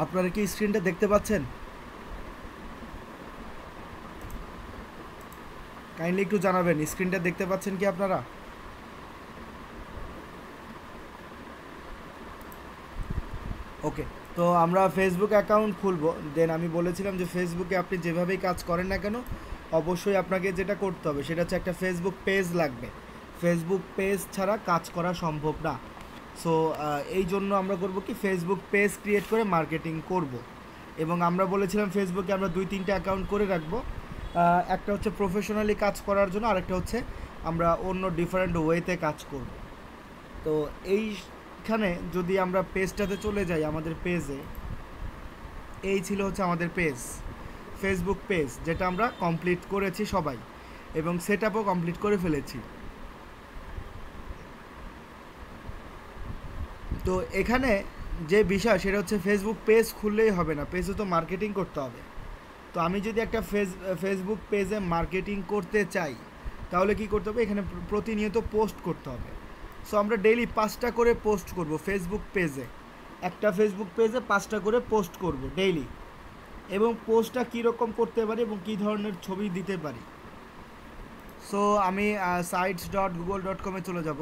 আপনারা কি স্ক্রিনটা দেখতে পাচ্ছেন? কাইন্ডলি একটু জানাবেন স্ক্রিনটা দেখতে পাচ্ছেন কি আপনারা? ওকে, তো আমরা ফেসবুক অ্যাকাউন্ট খুলবো। দেন আমি বলেছিলাম যে ফেসবুকে আপনি যেভাবেই কাজ করেন না কেন, অবশ্যই আপনাকে যেটা করতে হবে সেটা হচ্ছে একটা ফেসবুক পেজ লাগবে। ফেসবুক পেজ ছাড়া কাজ করা সম্ভব না। সো এই জন্য আমরা করব কি, ফেসবুক পেজ ক্রিয়েট করে মার্কেটিং করব। এবং আমরা বলেছিলাম ফেসবুকে আমরা 2-3টা অ্যাকাউন্ট করে রাখবো। একটা হচ্ছে প্রফেশনালি কাজ করার জন্য, আরেকটা হচ্ছে আমরা অন্য ডিফারেন্ট ওয়েতে কাজ করব। তো এইখানে যদি আমরা পেজটাতে চলে যাই, আমাদের পেজে এই ছিল হচ্ছে আমাদের পেজ, ফেসবুক পেজ, যেটা আমরা কমপ্লিট করেছি সবাই এবং সেট আপও কমপ্লিট করে ফেলেছি। তো এখানে যে বিষয় সেটা হচ্ছে ফেসবুক পেজ খুললেই হবে না, পেজে তো মার্কেটিং করতে হবে। তো আমি যদি একটা ফেসবুক পেজে মার্কেটিং করতে চাই তাহলে কি করতে হবে, এখানে প্রতিনিয়ত পোস্ট করতে হবে। সো আমরা ডেইলি 5টা করে পোস্ট করব ফেসবুক পেজে, একটা ফেসবুক পেজে 5টা করে পোস্ট করব ডেইলি। এবং পোস্টটা কীরকম করতে পারি এবং কী ধরনের ছবি দিতে পারি। সো আমি sites.google.com-এ চলে যাব।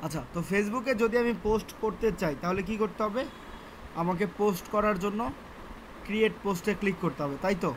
আচ্ছা, তো ফেসবুকে যদি আমি পোস্ট করতে চাই তাহলে কি করতে হবে, আমাকে পোস্ট করার জন্য ক্রিয়েট পোস্টে ক্লিক করতে হবে, তাই তো?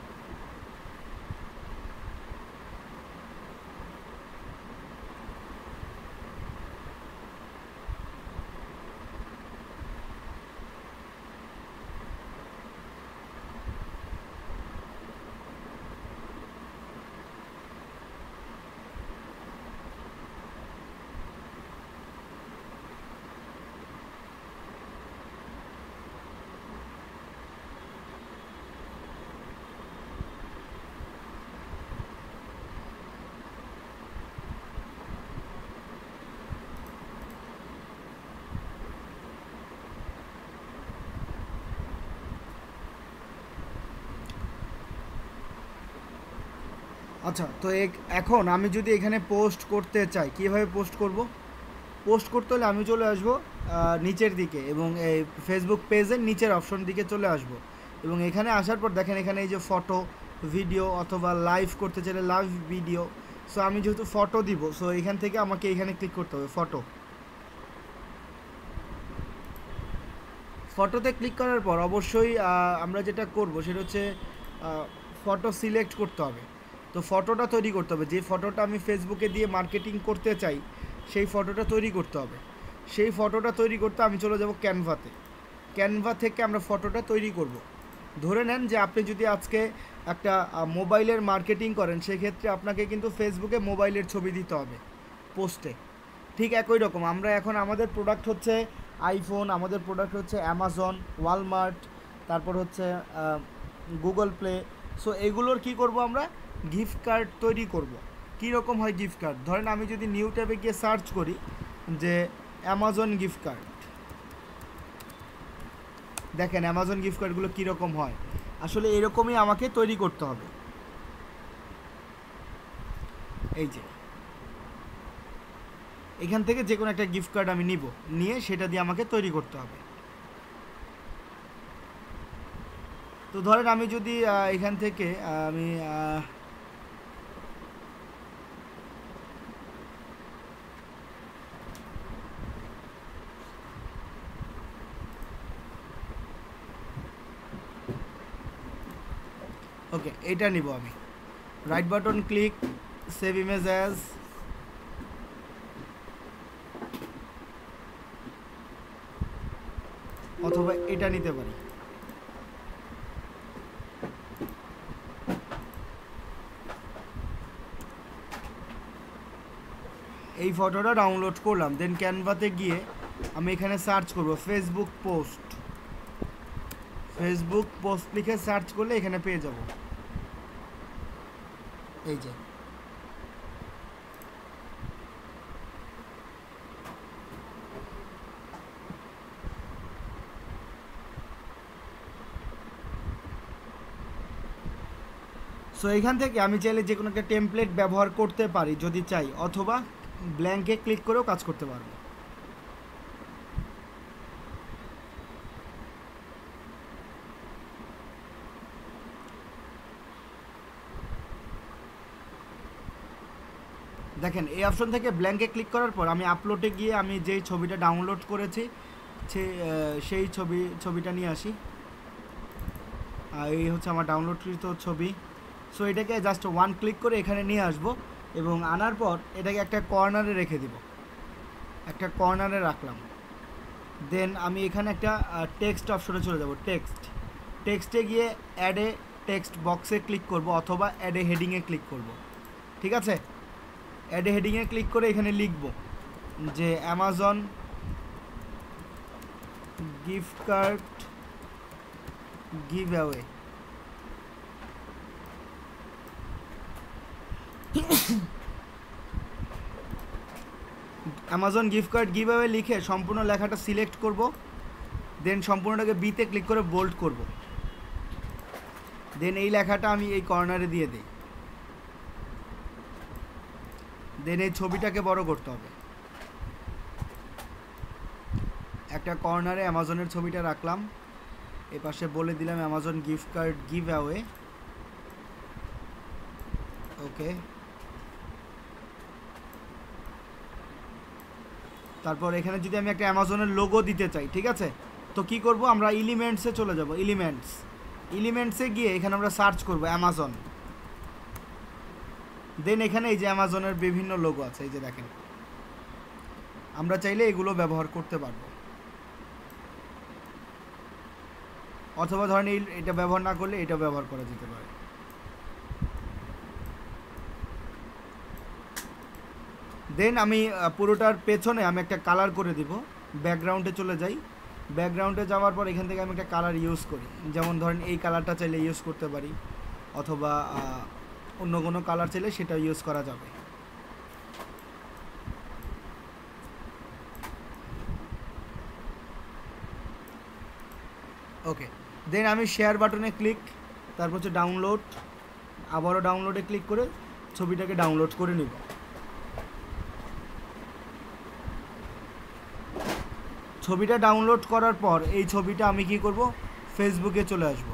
আচ্ছা, তো এখন আমি যদি এখানে পোস্ট করতে চাই, কীভাবে পোস্ট করব? পোস্ট করতে হলে আমি চলে আসবো নিচের দিকে এবং এই ফেসবুক পেজের নিচের অপশন দিকে চলে আসবো। এবং এখানে আসার পর দেখেন এখানে এই যে ফটো, ভিডিও অথবা লাইভ করতে চাইলে লাইভ ভিডিও। সো আমি যেহেতু ফটো দিব, সো এখান থেকে আমাকে এখানে ক্লিক করতে হবে ফটো। ফটোতে ক্লিক করার পর অবশ্যই আমরা যেটা করব সেটা হচ্ছে ফটো সিলেক্ট করতে হবে। তো ফটোটা তৈরি করতে হবে, যে ফটোটা আমি ফেসবুকে দিয়ে মার্কেটিং করতে চাই সেই ফটোটা তৈরি করতে হবে। সেই ফটোটা তৈরি করতে আমি চলে যাব ক্যানভাতে। ক্যানভা থেকে আমরা ফটোটা তৈরি করব। ধরে নেন যে আপনি যদি আজকে একটা মোবাইলের মার্কেটিং করেন, সেক্ষেত্রে আপনাকে কিন্তু ফেসবুকে মোবাইলের ছবি দিতে হবে পোস্টে। ঠিক একই রকম আমরা এখন আমাদের প্রোডাক্ট হচ্ছে আইফোন, আমাদের প্রোডাক্ট হচ্ছে অ্যামাজন, ওয়ালমার্ট, তারপর হচ্ছে গুগল প্লে। সো এগুলোর কি করব, আমরা গিফট কার্ড তৈরি করব। কী রকম হয় গিফট কার্ড, ধরেন আমি যদি নিউ ট্যাবে গিয়ে সার্চ করি যে অ্যামাজন গিফট কার্ড, দেখেন অ্যামাজন গিফট কার্ডগুলো কীরকম হয়। আসলে এরকমই আমাকে তৈরি করতে হবে। এই যে এখান থেকে যে কোনো একটা গিফট কার্ড আমি নিব, নিয়ে সেটা দিয়ে আমাকে তৈরি করতে হবে। তো ধরেন আমি যদি এখান থেকে আমি ওকে এটা নিব, আমি right button click, save image as, অথবা এটা নিতে পারি। এই ফটোটা ডাউনলোড করলাম, দেন ক্যানভাতে গিয়ে আমি এখানে সার্চ করব ফেসবুক পোস্ট। ফেসবুক পোস্ট লিখে সার্চ করলে এখানে পেয়ে যাব। এই যে সো এখান থেকে আমি চাইলে যে কোনো একটা টেমপ্লেট ব্যবহার করতে পারি যদি চাই, অথবা ব্ল্যাঙ্কে ক্লিক করেও কাজ করতে পারবো। দেখেন এই অপশন থেকে ব্ল্যাঙ্কে ক্লিক করার পর আমি আপলোডে গিয়ে আমি যেই ছবিটা ডাউনলোড করেছি সেই ছবিটা নিয়ে আসি। এই হচ্ছে আমার ডাউনলোডকৃত ছবি। সো এটাকে জাস্ট ওয়ান ক্লিক করে এখানে নিয়ে আসব এবং আনার পর এটাকে একটা কর্নারে রেখে দিব, একটা কর্নারে রাখলাম। দেন আমি এখানে একটা টেক্সট অপশনে চলে যাব। টেক্সটে গিয়ে অ্যাডে টেক্সট বক্সে ক্লিক করব অথবা অ্যাডে হেডিংয়ে ক্লিক করব। ঠিক আছে, অ্যাডে হেডিংয়ে ক্লিক করে এখানে লিখব যে Amazon gift card give away. Amazon gift card give away লিখে সম্পূর্ণ লেখাটা সিলেক্ট করব। দেন সম্পূর্ণটাকে বিতে ক্লিক করে বোল্ড করব। দেন এই লেখাটা আমি এই কর্নারে দিয়ে দিই। দেন এই ছবিটাকে বড় করতে হবে। একটা কর্নারে অ্যামাজনের ছবিটা রাখলাম, এই পাশে বলে দিলাম Amazon gift card give away. Okay, তারপর এখানে যদি আমি একটা অ্যামাজনের লোগো দিতে চাই, ঠিক আছে, তো কি করব, আমরা এলিমেন্টসে চলে যাব। এলিমেন্টসে গিয়ে এখানে আমরা সার্চ করব অ্যামাজন। দেন এখানে এই যে অ্যামাজনের বিভিন্ন লোগো আছে, এই যে দেখেন, আমরা চাইলে এগুলো ব্যবহার করতে পারবো। অথবা ধরেন এটা ব্যবহার না করলে এটা ব্যবহার করা যেতে পারে। দেন আমি পুরোটার পেছনে আমি একটা কালার করে দিব। ব্যাকগ্রাউন্ডে চলে যাই, ব্যাকগ্রাউন্ডে যাওয়ার পর এখান থেকে আমি একটা কালার ইউজ করি। যেমন ধরেন এই কালারটা চাইলে ইউজ করতে পারি, অথবা অন্য কোনো কালার চাইলে সেটা ইউজ করা যাবে। ওকে, দেন আমি শেয়ার বাটনে ক্লিক, তারপর হচ্ছে ডাউনলোড, আবারও ডাউনলোডে ক্লিক করে ছবিটাকে ডাউনলোড করে নিব। ছবিটা ডাউনলোড করার পর এই ছবিটা আমি কি করব, ফেসবুকে চলে আসব।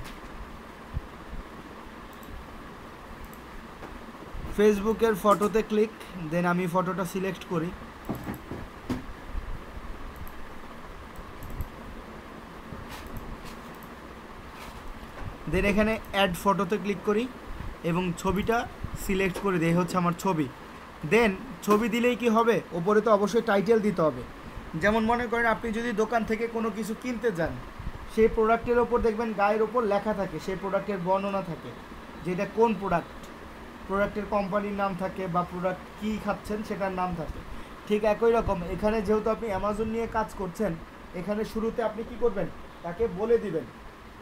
ফেসবুকের ফটোতে ক্লিক, দেন আমি ফটোটা সিলেক্ট করি। দেন এখানে অ্যাড ফটোতে ক্লিক করি এবং ছবিটা সিলেক্ট করে দিই, হচ্ছে আমার ছবি। দেন ছবি দিলেই কি হবে, ওপরে তো অবশ্যই টাইটেল দিতে হবে। যেমন মনে করেন আপনি যদি দোকান থেকে কোনো কিছু কিনতে যান, সেই প্রোডাক্টের ওপর দেখবেন গায়ের ওপর লেখা থাকে, সেই প্রোডাক্টের বর্ণনা থাকে, যে এটা কোন প্রোডাক্টের কোম্পানির নাম থাকে, বা প্রোডাক্ট কী খাচ্ছেন সেটার নাম থাকে। ঠিক একই রকম এখানে যেহেতু আপনি অ্যামাজন নিয়ে কাজ করছেন, এখানে শুরুতে আপনি কি করবেন, তাকে বলে দিবেন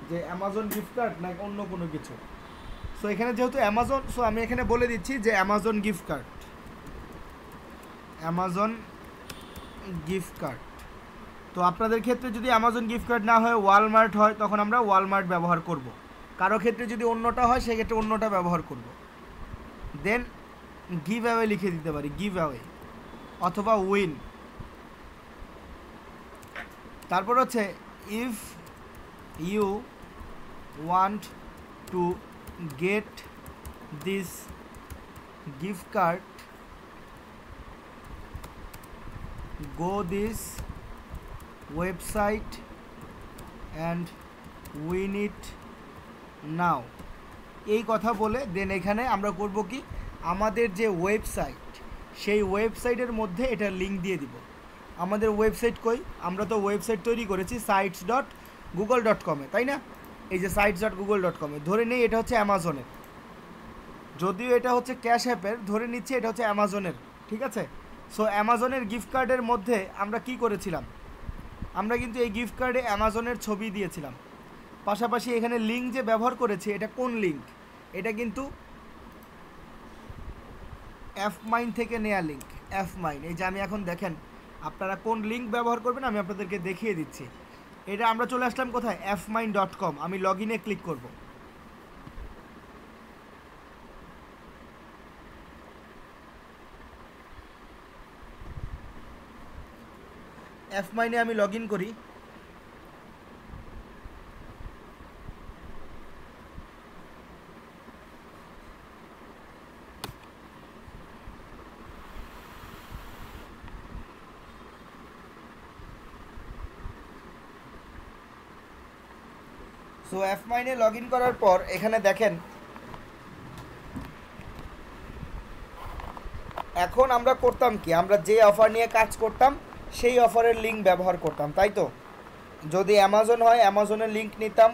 যে অ্যামাজন গিফট কার্ড না অন্য কোনো কিছু। সো এখানে যেহেতু অ্যামাজন, সো আমি এখানে বলে দিচ্ছি যে Amazon gift card, Amazon gift card. তো আপনাদের ক্ষেত্রে যদি অ্যামাজন গিফট কার্ড না হয় ওয়ালমার্ট হয়, তখন আমরা ওয়ালমার্ট ব্যবহার করব। কারো ক্ষেত্রে যদি অন্যটা হয় সেক্ষেত্রে অন্যটা ব্যবহার করব। দেন গিভ অ্যাওয়ে লিখে দিতে পারি, গিভ অ্যাওয়ে অথবা উইন। তারপর হচ্ছে if you want to get this gift card, go this website and win it now। এই কথা বলে দেন এখানে আমরা করব কি, আমাদের যে ওয়েবসাইট, সেই ওয়েবসাইটের মধ্যে এটা লিঙ্ক দিয়ে দিব। আমাদের ওয়েবসাইট কই, আমরা তো ওয়েবসাইট তৈরি করেছি sites.google.com-এ, তাই না? এই যে sites.google.com-এ, ধরে নেই এটা হচ্ছে অ্যামাজনের, যদিও এটা হচ্ছে ক্যাশ অ্যাপের, ধরে নিচ্ছি এটা হচ্ছে অ্যামাজনের, ঠিক আছে? সো অ্যামাজনের গিফট কার্ডের মধ্যে আমরা কি করেছিলাম, আমরা কিন্তু এই গিফট কার্ডে অ্যামাজনের ছবি দিয়েছিলাম। পাশাপাশি এখানে লিঙ্ক যে ব্যবহার করেছি, এটা কোন লিঙ্ক, এটা কিন্তু অ্যাফমাইন থেকে নেওয়া লিঙ্ক, অ্যাফমাইন। এই যে আমি এখন দেখেন আপনারা কোন লিঙ্ক ব্যবহার করবেন আমি আপনাদেরকে দেখিয়ে দিচ্ছি। এটা আমরা চলে আসলাম কোথায়, অ্যাফমাইন.com। আমি লগ ইনে ক্লিক করব। এফ মাইনে আমি লগ ইন করি। সো এফ মাইনে লগ ইন করার পর এখানে দেখেন এখন আমরা করতাম কি, আমরা যে অফার নিয়ে কাজ করতাম সেই অফারের লিঙ্ক ব্যবহার করতাম, তাই তো? যদি অ্যামাজন হয় অ্যামাজনের লিঙ্ক নিতাম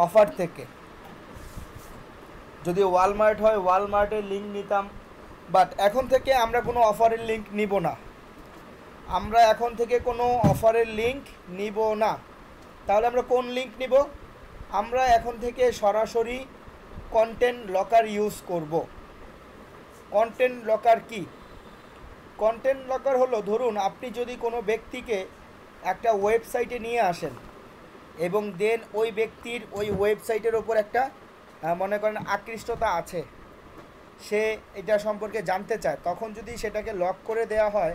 অফার থেকে, যদি ওয়ালমার্ট হয় ওয়ালমার্টের লিঙ্ক নিতাম। বাট এখন থেকে আমরা কোনো অফারের লিঙ্ক নিব না, আমরা এখন থেকে কোনো অফারের লিঙ্ক নিব না। তাহলে আমরা কোন লিঙ্ক নিব? আমরা এখন থেকে সরাসরি কন্টেন্ট লকার ইউজ করব। কন্টেন্ট লকার কি? কন্টেন্ট লকার হলো, ধরুন আপনি যদি কোনো ব্যক্তিকে একটা ওয়েবসাইটে নিয়ে আসেন এবং দেন ওই ব্যক্তির ওই ওয়েবসাইটের ওপর একটা মনে করেন আকৃষ্টতা আছে, সে এটা সম্পর্কে জানতে চায়, তখন যদি সেটাকে লক করে দেওয়া হয়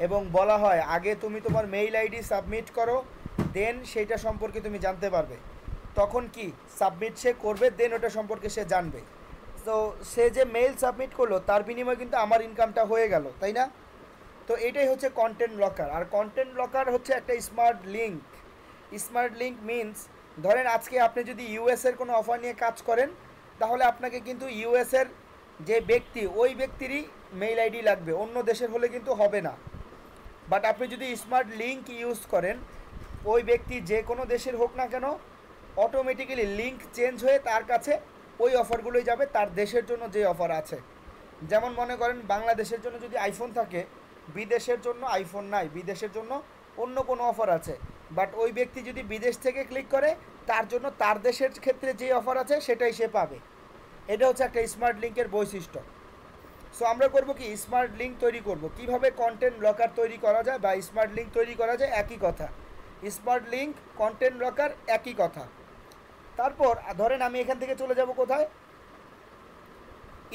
এবং বলা হয় আগে তুমি তোমার মেইল আইডি সাবমিট করো দেন সেইটা সম্পর্কে তুমি জানতে পারবে, তখন কি সাবমিট সে করবে, দেন ওটা সম্পর্কে সে জানবে। তো সে যে মেইল সাবমিট করলো তার বিনিময়ে কিন্তু আমার ইনকামটা হয়ে গেল, তাই না? তো এটাই হচ্ছে কন্টেন্ট লকার। আর কন্টেন্ট লকার হচ্ছে একটা smart link. Smart link means, ধরেন আজকে আপনি যদি ইউএসের কোনো অফার নিয়ে কাজ করেন তাহলে আপনাকে কিন্তু ইউএসের যে ব্যক্তি ওই ব্যক্তিরই মেইল আইডি লাগবে, অন্য দেশের হলে কিন্তু হবে না। বাট আপনি যদি স্মার্ট লিঙ্ক ইউজ করেন, ওই ব্যক্তি যে কোনো দেশের হোক না কেন অটোমেটিক্যালি লিঙ্ক চেঞ্জ হয়ে তার কাছে ওই অফারগুলোই যাবে, তার দেশের জন্য যে অফার আছে। যেমন মনে করেন বাংলাদেশের জন্য যদি আইফোন থাকে, বিদেশের জন্য আইফোন নাই, বিদেশের জন্য অন্য কোনো অফার আছে। বাট ওই ব্যক্তি যদি বিদেশ থেকে ক্লিক করে তার জন্য তার দেশের ক্ষেত্রে যে অফার আছে সেটাই সে পাবে। এটা হচ্ছে একটা স্মার্ট লিঙ্কের বৈশিষ্ট্য। সো আমরা করব কি, স্মার্ট লিঙ্ক তৈরি করব। কিভাবে কন্টেন্ট লকার তৈরি করা যায় বা স্মার্ট লিঙ্ক তৈরি করা যায়, একই কথা। স্মার্ট লিঙ্ক, কন্টেন্ট লকার একই কথা। তারপর ধরেন আমি এখান থেকে চলে যাব কোথায়,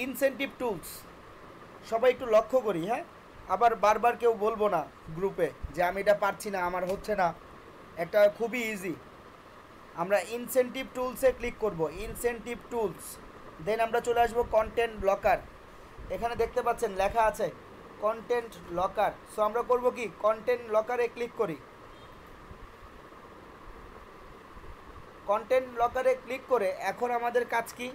ইনসেনটিভ টুলস। সবাই একটু লক্ষ্য করি, হ্যাঁ, আবার বারবার কেউ বলবো না গ্রুপে যে আমি এটা পারছি না, আমার হচ্ছে না। একটা খুবই ইজি, আমরা ইনসেনটিভ টুলসে ক্লিক করব, ইনসেনটিভ টুলস, দেন আমরা চলে আসবো কন্টেন্ট লকার। এখানে দেখতে পাচ্ছেন লেখা আছে কন্টেন্ট লকার। সো আমরা করব কি, কন্টেন্ট লকারে ক্লিক করি। কন্টেন্ট লকারে ক্লিক করে এখন আমাদের কাজ কি,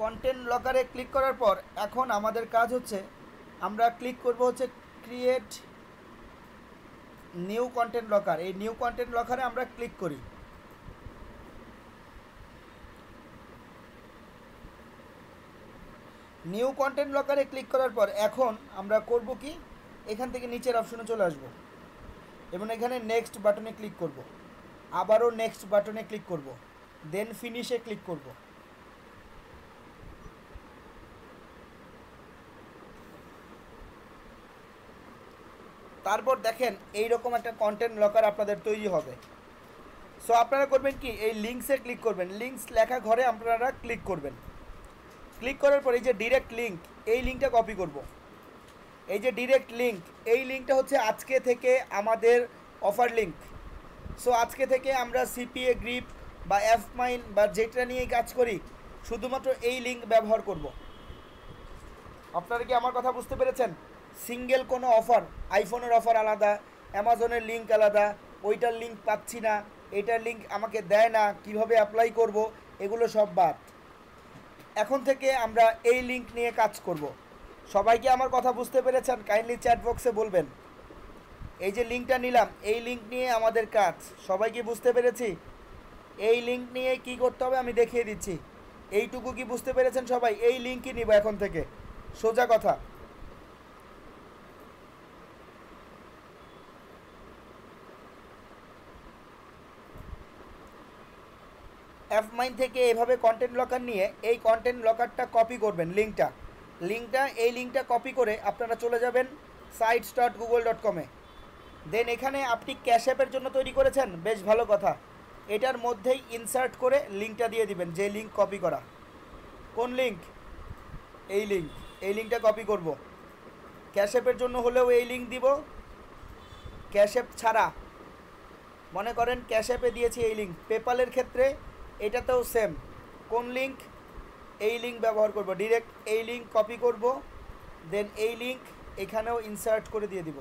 কন্টেন্ট লকারে ক্লিক করার পর এখন আমাদের কাজ হচ্ছে আমরা ক্লিক করব হচ্ছে ক্রিয়েট নিউ কন্টেন্ট লকার। এই নিউ কন্টেন্ট লকারে আমরা ক্লিক করি। নিউ কন্টেন্ট লকারে ক্লিক করার পর এখন আমরা করব কি, এখান থেকে নিচের অপশনে চলে আসব এবং এখানে নেক্সট বাটনে ক্লিক করব, আবারও নেক্সট বাটনে ক্লিক করব, দেন ফিনিশে ক্লিক করব। তারপর দেখেন এইরকম একটা কন্টেন্ট লকার আপনাদের তৈরি হবে। সো আপনারা করবেন কি, এই লিঙ্কসে ক্লিক করবেন, লিঙ্কস লেখা ঘরে আপনারা ক্লিক করবেন। ক্লিক করার পর এই যে ডিরেক্ট লিঙ্ক, এই লিঙ্কটা কপি করব। এই যে ডিরেক্ট লিঙ্ক, এই লিঙ্কটা হচ্ছে আজকে থেকে আমাদের অফার লিঙ্ক। সো আজকে থেকে আমরা সিপিএ গ্রিপ বা এফ মাইন বা যেটা নিয়ে কাজ করি শুধুমাত্র এই লিঙ্ক ব্যবহার করব। আপনারা কি আমার কথা বুঝতে পেরেছেন? সিঙ্গেল কোনো অফার, আইফোনের অফার আলাদা, অ্যামাজনের লিঙ্ক আলাদা, ওইটার লিঙ্ক পাচ্ছি না, এইটার লিঙ্ক আমাকে দেয় না, কিভাবে অ্যাপ্লাই করব, এগুলো সব বাদ। এখন থেকে আমরা এই লিঙ্ক নিয়ে কাজ করব। সবাইকে আমার কথা বুঝতে পেরেছেন? কাইন্ডলি চ্যাট বক্সে বলবেন। এই যে লিঙ্কটা নিলাম, এই লিঙ্ক নিয়ে আমাদের কাজ, সবাইকে বুঝতে পেরেছি? এই লিঙ্ক নিয়ে কি করতে হবে আমি দেখিয়ে দিচ্ছি। এইটুকু কি বুঝতে পেরেছেন সবাই? এই লিঙ্কই নিব এখন থেকে, সোজা কথা। এফ মাইন থেকে এভাবে কন্টেন্ট লকার নিয়ে এই কন্টেন্ট লকারটা কপি করবেন, এই লিঙ্কটা কপি করে আপনারা চলে যাবেন sites.google.com-এ। দেন এখানে আপনি ক্যাশ অ্যাপের জন্য তৈরি করেছেন, বেশ ভালো কথা, এটার মধ্যেই ইনসার্ট করে লিঙ্কটা দিয়ে দিবেন, যে লিঙ্ক কপি করা। কোন লিঙ্ক? এই লিঙ্কটা কপি করব। ক্যাশ অ্যাপের জন্য হলেও এই লিঙ্ক দিব, ক্যাশ অ্যাপ ছাড়া মনে করেন ক্যাশ অ্যাপে দিয়েছি এই লিঙ্ক, পেপালের ক্ষেত্রে এটাতেও সেম। কোন লিঙ্ক? এই লিঙ্ক ব্যবহার করব, ডিরেক্ট এই লিঙ্ক কপি করব, দেন এই লিঙ্ক এখানেও ইনসার্ট করে দিয়ে দিব।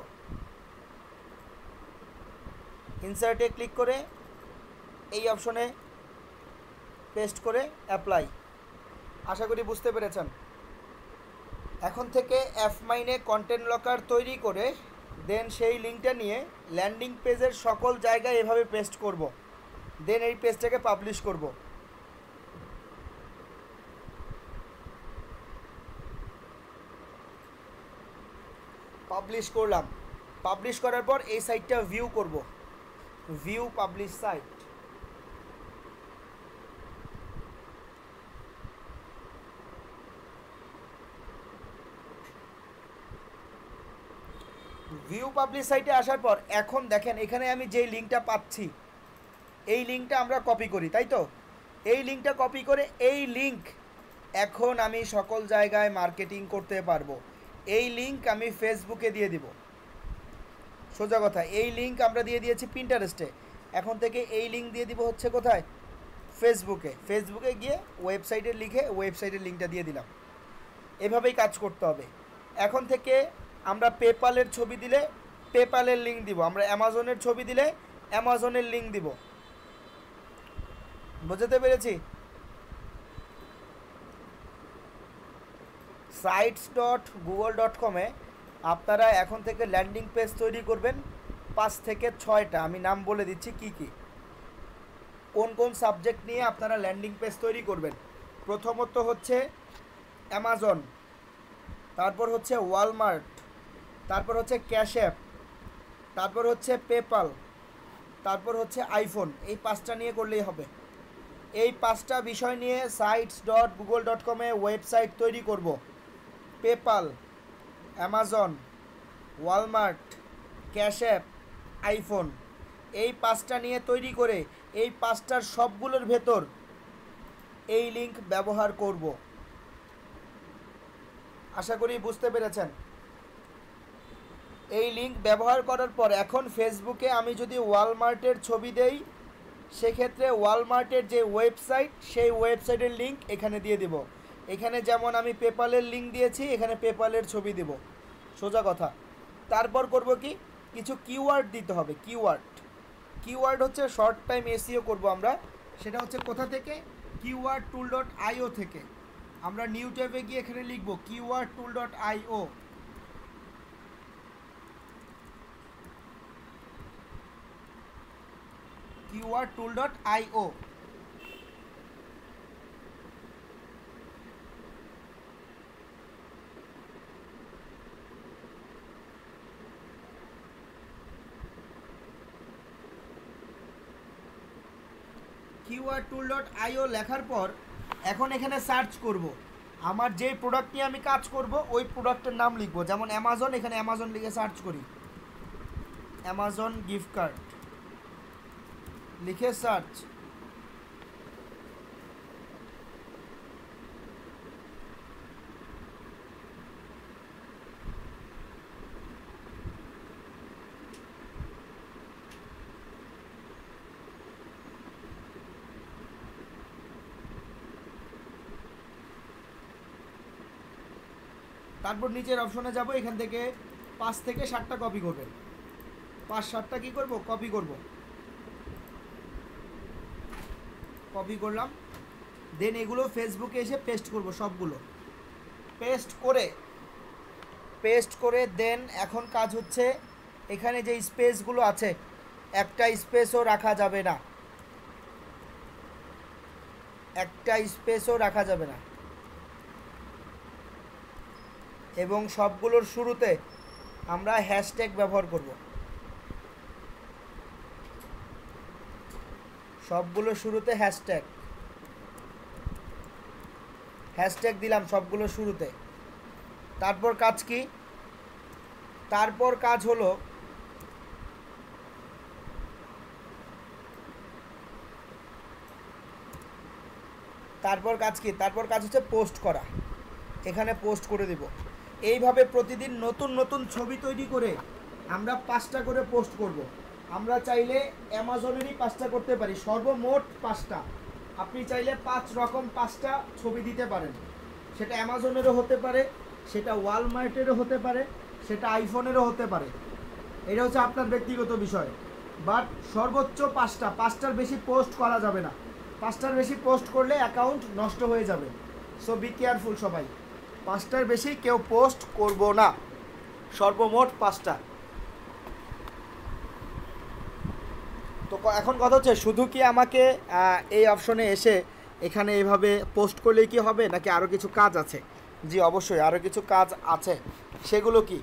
ইনসার্টে ক্লিক করে এই অপশনে পেস্ট করে অ্যাপ্লাই। আশা করি বুঝতে পেরেছেন। এখন থেকে অ্যাপমাইনে কন্টেন্ট লকার তৈরি করে দেন সেই লিঙ্কটা নিয়ে ল্যান্ডিং পেজের সকল জায়গায় এভাবে পেস্ট করব, দেন এই পেজটাকে পাবলিশ করব। পাবলিশ করলাম, পাবলিশ করার পর এই সাইটটা ভিউ করব, view publish site. View publish সাইটে আসার পর এখন দেখেন এখানে আমি যেই লিঙ্কটা পাচ্ছি এই লিঙ্কটা আমরা কপি করি, তাই তো? এই লিঙ্কটা কপি করে এই লিঙ্ক এখন আমি সকল জায়গায় মার্কেটিং করতে পারবো। এই লিঙ্ক আমি ফেসবুকে দিয়ে দিব, সোজা কথা। এই লিঙ্ক আমরা দিয়ে দিয়েছি পিন্টারেস্টে, এখন থেকে এই লিঙ্ক দিয়ে দিব হচ্ছে কোথায়? ফেসবুকে। ফেসবুকে গিয়ে ওয়েবসাইটে লিখে ওয়েবসাইটের লিঙ্কটা দিয়ে দিলাম। এভাবেই কাজ করতে হবে। এখন থেকে আমরা পেপালের ছবি দিলে পেপালের লিঙ্ক দিব, আমরা অ্যামাজনের ছবি দিলে অ্যামাজনের লিঙ্ক দিব। বুঝতে পেরেছি? sites.google.com-এ আপনারা এখন থেকে ল্যান্ডিং পেজ তৈরি করবেন 5 থেকে 6টা। আমি নাম বলে দিচ্ছি কি কি, কোন কোন সাবজেক্ট নিয়ে আপনারা ল্যান্ডিং পেজ তৈরি করবেন। প্রথমত হচ্ছে অ্যামাজন, তারপর হচ্ছে ওয়ালমার্ট, তারপর হচ্ছে ক্যাশ অ্যাপ, তারপর হচ্ছে পেপাল, তারপর হচ্ছে আইফোন। এই 5টা নিয়ে করলেই হবে। এই 5টা বিষয় নিয়ে sites.google.com-এ ওয়েবসাইট তৈরি করব। PayPal, Amazon, Walmart, cash app, iPhone, এই 5টা নিয়ে তৈরি করে এই 5টার সবগুলোর ভেতর এই লিঙ্ক ব্যবহার করব। আশা করি বুঝতে পেরেছেন। এই লিঙ্ক ব্যবহার করার পর এখন ফেসবুকে আমি যদি ওয়ালমার্টের ছবি দেই সেক্ষেত্রে ওয়ালমার্টের যে ওয়েবসাইট সেই ওয়েবসাইটের লিঙ্ক এখানে দিয়ে দিব। এখানে যেমন আমি পেপালের লিঙ্ক দিয়েছি এখানে পেপালের ছবি দেব, সোজা কথা। তারপর করব কি, কিছু কিওয়ার্ড দিতে হবে। কিওয়ার্ড হচ্ছে শর্ট টাইম এসইও করব আমরা। সেটা হচ্ছে কোথা থেকে? keywordtool.io থেকে। আমরা নিউ ট্যাবে গিয়ে এখানে লিখব keywordtool.io। keywordtool.io। keywordtool.io লেখার পর এখন এখানে সার্চ করব। আমার যে প্রোডাক্ট নিয়ে আমি কাজ করব ওই প্রোডাক্টের নাম লিখব। যেমন অ্যামাজন, এখানে অ্যামাজন লিখে সার্চ করি, অ্যামাজন গিফট কার্ড লিখে সার্চ। তারপর নিচের অপশনে যাব, এখান থেকে 5 থেকে 7টা কপি করবেন। 5-7টা কী করব? কপি করব। কপি করলাম, দেন এগুলো ফেসবুকে এসে পেস্ট করব সবগুলো। পেস্ট করে দেন এখন কাজ হচ্ছে এখানে যে স্পেসগুলো আছে একটা স্পেসও রাখা যাবে না, একটা স্পেসও রাখা যাবে না। এবং সবগুলোর শুরুতে আমরা হ্যাশট্যাগ ব্যবহার করব। সবগুলোর শুরুতে হ্যাশট্যাগ দিলাম সবগুলোর শুরুতে। তারপর কাজ কি? তারপর কাজ হলো তারপর কাজ হচ্ছে পোস্ট করা। এখানে পোস্ট করে দেব। এইভাবে প্রতিদিন নতুন নতুন ছবি তৈরি করে আমরা 5টা করে পোস্ট করব। আমরা চাইলে অ্যামাজনেরই 5টা করতে পারি, সর্বমোট 5টা। আপনি চাইলে 5 রকম 5টা ছবি দিতে পারেন, সেটা অ্যামাজনেরও হতে পারে, সেটা ওয়ালমার্টেরও হতে পারে, সেটা আইফোনেরও হতে পারে। এটা হচ্ছে আপনার ব্যক্তিগত বিষয়। বাট সর্বোচ্চ 5টার বেশি পোস্ট করা যাবে না। 5টার বেশি পোস্ট করলে অ্যাকাউন্ট নষ্ট হয়ে যাবে। সো বি কেয়ারফুল সবাই, 5টার বেশি কেউ পোস্ট করব না, সর্বমোট 5টা। তো এখন কথা হচ্ছে, শুধু কি আমাকে এই অপশনে এসে এখানে এইভাবে পোস্ট করলেই কি হবে, নাকি আরও কিছু কাজ আছে? জি অবশ্যই আরও কিছু কাজ আছে। সেগুলো কি?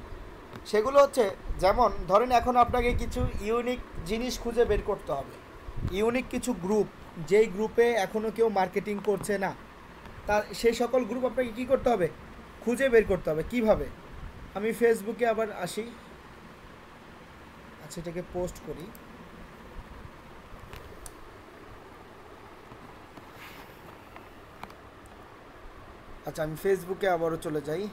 সেগুলো হচ্ছে, যেমন ধরেন এখন আপনাকে কিছু ইউনিক জিনিস খুঁজে বের করতে হবে, ইউনিক কিছু গ্রুপ, যেই গ্রুপে এখনও কেউ মার্কেটিং করছে না, তার সেই সকল গ্রুপ আপনাকে কী করতে হবে, খুঁজে বের করতে হবে। কিভাবে? আমি ফেসবুকে আবার আসি, আচ্ছা এটাকে পোস্ট করি। আচ্ছা আমি ফেসবুকে আবারও চলে যাই।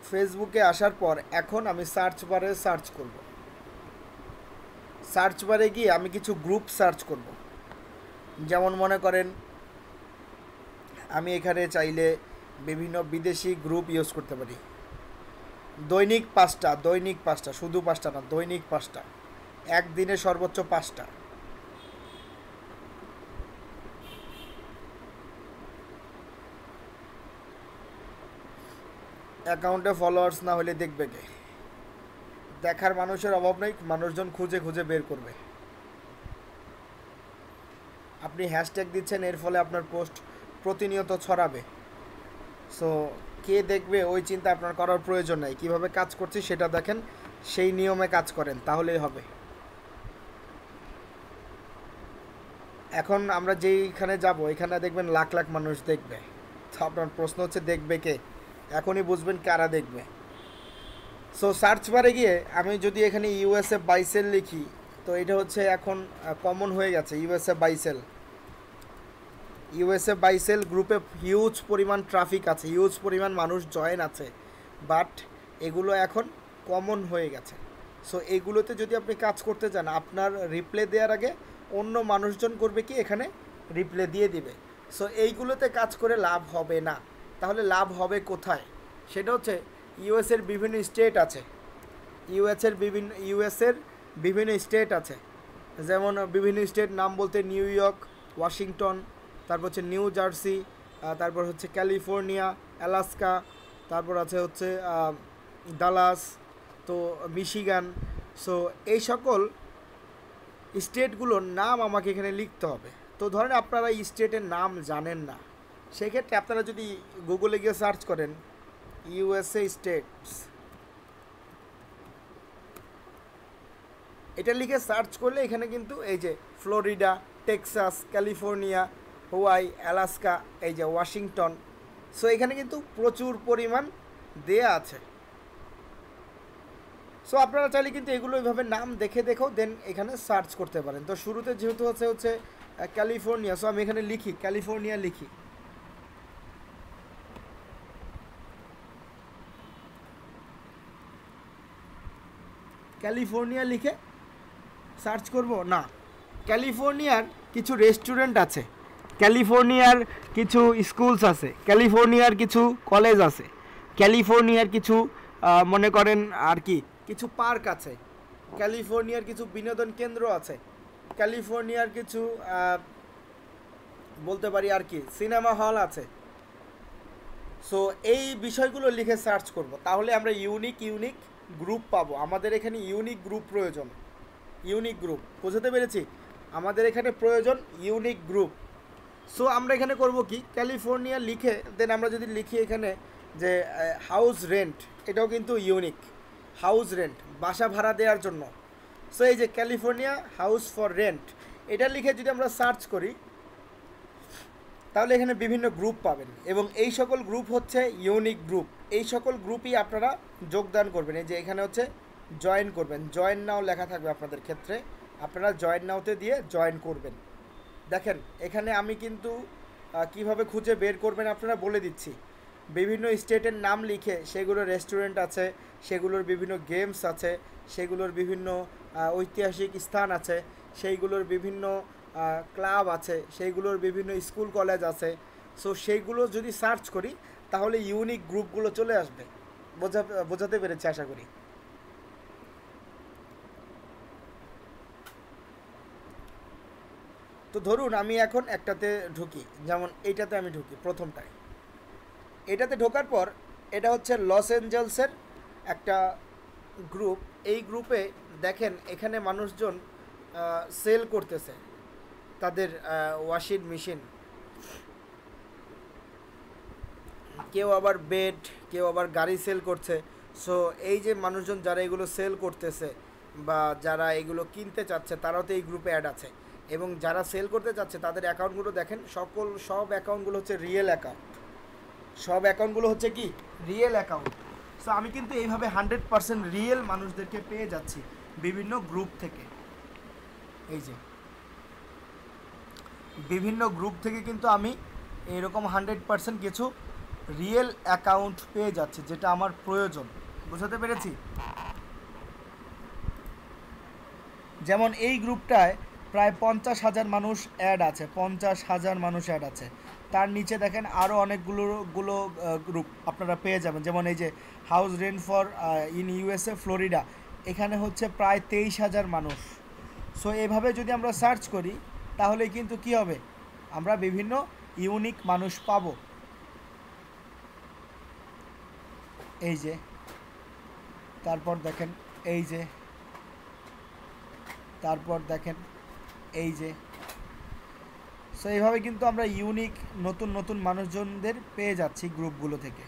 ফেসবুকে আসার পর এখন আমি সার্চ বারে সার্চ করব। সার্চ বারে গিয়ে আমি কিছু গ্রুপ সার্চ করব। যেমন মনে করেন আমি এখানে চাইলে বিভিন্ন বিদেশি গ্রুপ ইউজ করতে পারি। দৈনিক 5টা, শুধু 5টা না, দৈনিক 5টা, একদিনে সর্বোচ্চ 5টা। অ্যাকাউন্টে ফলোয়ার্স না হলে দেখবে কে? দেখার মানুষের অভাব নেই, মানুষজন খুঁজে খুঁজে বের করবে। আপনি হ্যাশট্যাগ দিচ্ছেন, এর ফলে আপনার পোস্ট প্রতিনিয়ত ছড়াবে। সো কে দেখবে ওই চিন্তা আপনার করার প্রয়োজন নেই। কীভাবে কাজ করছি সেটা দেখেন, সেই নিয়মে কাজ করেন, তাহলেই হবে। এখন আমরা যেইখানে যাব এখানে দেখবেন লাখ লাখ মানুষ দেখবে। তো আপনার প্রশ্ন হচ্ছে দেখবে কে? এখনই বুঝবেন কারা দেখবে। সো সার্চ বারে গিয়ে আমি যদি এখানে ইউএসএ বাইসেল লিখি, তো এটা হচ্ছে এখন কমন হয়ে গেছে। ইউএসএ বাইসেল গ্রুপে হিউজ পরিমাণ ট্রাফিক আছে, হিউজ পরিমাণ মানুষ জয়েন আছে, বাট এগুলো এখন কমন হয়ে গেছে। সো এইগুলোতে যদি আপনি কাজ করতে চান, আপনার রিপ্লে দেওয়ার আগে অন্য মানুষজন করবে কি, এখানে রিপ্লে দিয়ে দিবে। সো এইগুলোতে কাজ করে লাভ হবে না। তাহলে লাভ হবে কোথায়? সেটা হচ্ছে ইউএসের বিভিন্ন স্টেট আছে, ইউএসের বিভিন্ন স্টেট আছে। যেমন বিভিন্ন স্টেট নাম বলতে নিউ ইয়র্ক, ওয়াশিংটন, তারপর হচ্ছে নিউ জার্সি, তারপর হচ্ছে ক্যালিফোর্নিয়া, অ্যালাস্কা, তারপর আছে হচ্ছে ডালাস, তো মিশিগান। সো এই সকল স্টেটগুলোর নাম আমাকে এখানে লিখতে হবে। তো ধরেন আপনারা এই স্টেটের নাম জানেন না, সেক্ষেত্রে আপনারা যদি গুগলে গিয়ে সার্চ করেন ইউএসএ স্টেটস, এটা লিখে সার্চ করলে এখানে কিন্তু এই যে ফ্লোরিডা, টেক্সাস, ক্যালিফোর্নিয়া, হাওয়াই, অ্যালাস্কা, এই যে ওয়াশিংটন, সো এখানে কিন্তু প্রচুর পরিমাণ দেয়া আছে। সো আপনারা চাইলে কিন্তু এগুলো এইভাবে নাম দেখে দেখেও দেন এখানে সার্চ করতে পারেন। তো শুরুতে যেহেতু হচ্ছে ক্যালিফোর্নিয়া, সো আমি এখানে লিখি ক্যালিফোর্নিয়া, লিখি ক্যালিফোর্নিয়া, লিখে সার্চ করব না। ক্যালিফোর্নিয়ার কিছু রেস্টুরেন্ট আছে, ক্যালিফোর্নিয়ার কিছু স্কুলস আছে, ক্যালিফোর্নিয়ার কিছু কলেজ আছে, ক্যালিফোর্নিয়ার কিছু মনে করেন আর কি কিছু পার্ক আছে, ক্যালিফোর্নিয়ার কিছু বিনোদন কেন্দ্র আছে, ক্যালিফোর্নিয়ার কিছু বলতে পারি আর কি সিনেমা হল আছে। সো এই বিষয়গুলো লিখে সার্চ করব, তাহলে আমরা ইউনিক গ্রুপ পাবো। আমাদের এখানে ইউনিক গ্রুপ প্রয়োজন, ইউনিক গ্রুপ, বোঝাতে পেরেছি? আমাদের এখানে প্রয়োজন ইউনিক গ্রুপ। সো আমরা এখানে করব কি, ক্যালিফোর্নিয়া লিখে দেন আমরা যদি লিখি এখানে যে হাউস রেন্ট, এটাও কিন্তু ইউনিক, হাউস রেন্ট, বাসা ভাড়া দেওয়ার জন্য। সো এই যে ক্যালিফোর্নিয়া হাউস ফর রেন্ট, এটা লিখে যদি আমরা সার্চ করি, তাহলে এখানে বিভিন্ন গ্রুপ পাবেন, এবং এই সকল গ্রুপ হচ্ছে ইউনিক গ্রুপ। এই সকল গ্রুপই আপনারা যোগদান করবেন। এই যে এখানে হচ্ছে জয়েন করবেন, জয়েন নাও লেখা থাকবে আপনাদের ক্ষেত্রে, আপনারা জয়েন নাওতে দিয়ে জয়েন করবেন। দেখেন এখানে আমি কিন্তু কিভাবে খুঁজে বের করবেন আপনারা বলে দিচ্ছি। বিভিন্ন স্টেটের নাম লিখে সেগুলোর রেস্টুরেন্ট আছে, সেগুলোর বিভিন্ন গেমস আছে, সেগুলোর বিভিন্ন ঐতিহাসিক স্থান আছে, সেইগুলোর বিভিন্ন ক্লাব আছে, সেইগুলোর বিভিন্ন স্কুল কলেজ আছে। সো সেইগুলো যদি সার্চ করি তাহলে ইউনিক গ্রুপগুলো চলে আসবে। বোঝাতে পেরেছি আশা করি। তো ধরুন আমি এখন একটাতে ঢুকি, যেমন এইটাতে আমি ঢুকি প্রথমটায়। এটাতে ঢোকার পর এটা হচ্ছে লস অ্যাঞ্জেলসের একটা গ্রুপ। এই গ্রুপে দেখেন এখানে মানুষজন সেল করতেছে তাদের ওয়াশিং মেশিন, কেউ আবার বেড, কেউ আবার গাড়ি সেল করছে। সো এই যে মানুষজন যারা এগুলো সেল করতেছে বা যারা এগুলো কিনতে চাচ্ছে তারাও তো এই গ্রুপে অ্যাড আছে। এবং যারা সেল করতে চাচ্ছে তাদের অ্যাকাউন্টগুলো দেখেন, সব অ্যাকাউন্টগুলো হচ্ছে রিয়েল অ্যাকাউন্ট। সব অ্যাকাউন্টগুলো হচ্ছে কি রিয়েল অ্যাকাউন্ট। সো আমি কিন্তু এইভাবে 100% রিয়েল মানুষদেরকে পেয়ে যাচ্ছি বিভিন্ন গ্রুপ থেকে। এই যে বিভিন্ন গ্রুপ থেকে কিন্তু আমি এরকম 100% কিছু রিয়েল অ্যাকাউন্ট পেয়ে যাচ্ছি, যেটা আমার প্রয়োজন। বুঝতে পেরেছি? যেমন এই গ্রুপটায় প্রায় 50,000 মানুষ অ্যাড আছে, 50,000 মানুষ অ্যাড আছে। তার নিচে দেখেন আরও অনেকগুলো গ্রুপ আপনারা পেয়ে যাবেন। যেমন এই যে house rent for in USA Florida, এখানে হচ্ছে প্রায় 23,000 মানুষ। সো এভাবে যদি আমরা সার্চ করি তাহলে কিন্তু কি হবে, আমরা বিভিন্ন ইউনিক মানুষ পাবো। এই যে তারপর দেখেন এই যে, তারপর দেখেন এই যে। সো এইভাবে কিন্তু আমরা ইউনিক নতুন নতুন মানুষজনদের পেয়ে যাচ্ছি গ্রুপগুলো থেকে।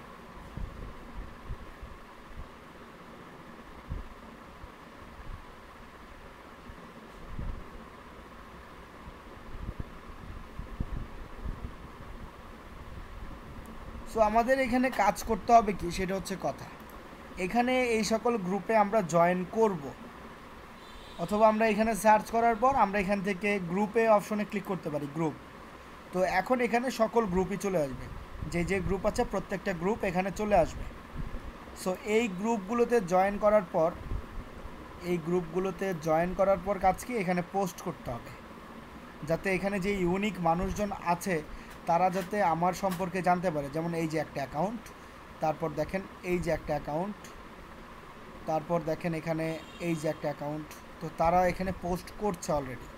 সো আমাদের এখানে কাজ করতে হবে কি, সেটা হচ্ছে কথা। এখানে এই সকল গ্রুপে আমরা জয়েন করব, অথবা আমরা এখানে সার্চ করার পর আমরা এখান থেকে গ্রুপে অপশনে ক্লিক করতে পারি, গ্রুপ। তো এখন এখানে সকল গ্রুপই চলে আসবে, যে যে গ্রুপ আছে প্রত্যেকটা গ্রুপ এখানে চলে আসবে। সো এই গ্রুপগুলোতে জয়েন করার পর কাজ কি, এখানে পোস্ট করতে হবে, যাতে এখানে যে ইউনিক মানুষজন আছে তারা যাতে আমার সম্পর্কে জানতে পারে। যেমন এই যে একটা অ্যাকাউন্ট, তারপর দেখেন এই যে একটা অ্যাকাউন্ট, তারপর দেখেন এখানে এই যে একটা অ্যাকাউন্ট। তো তারা এখানে পোস্ট করছে অলরেডি।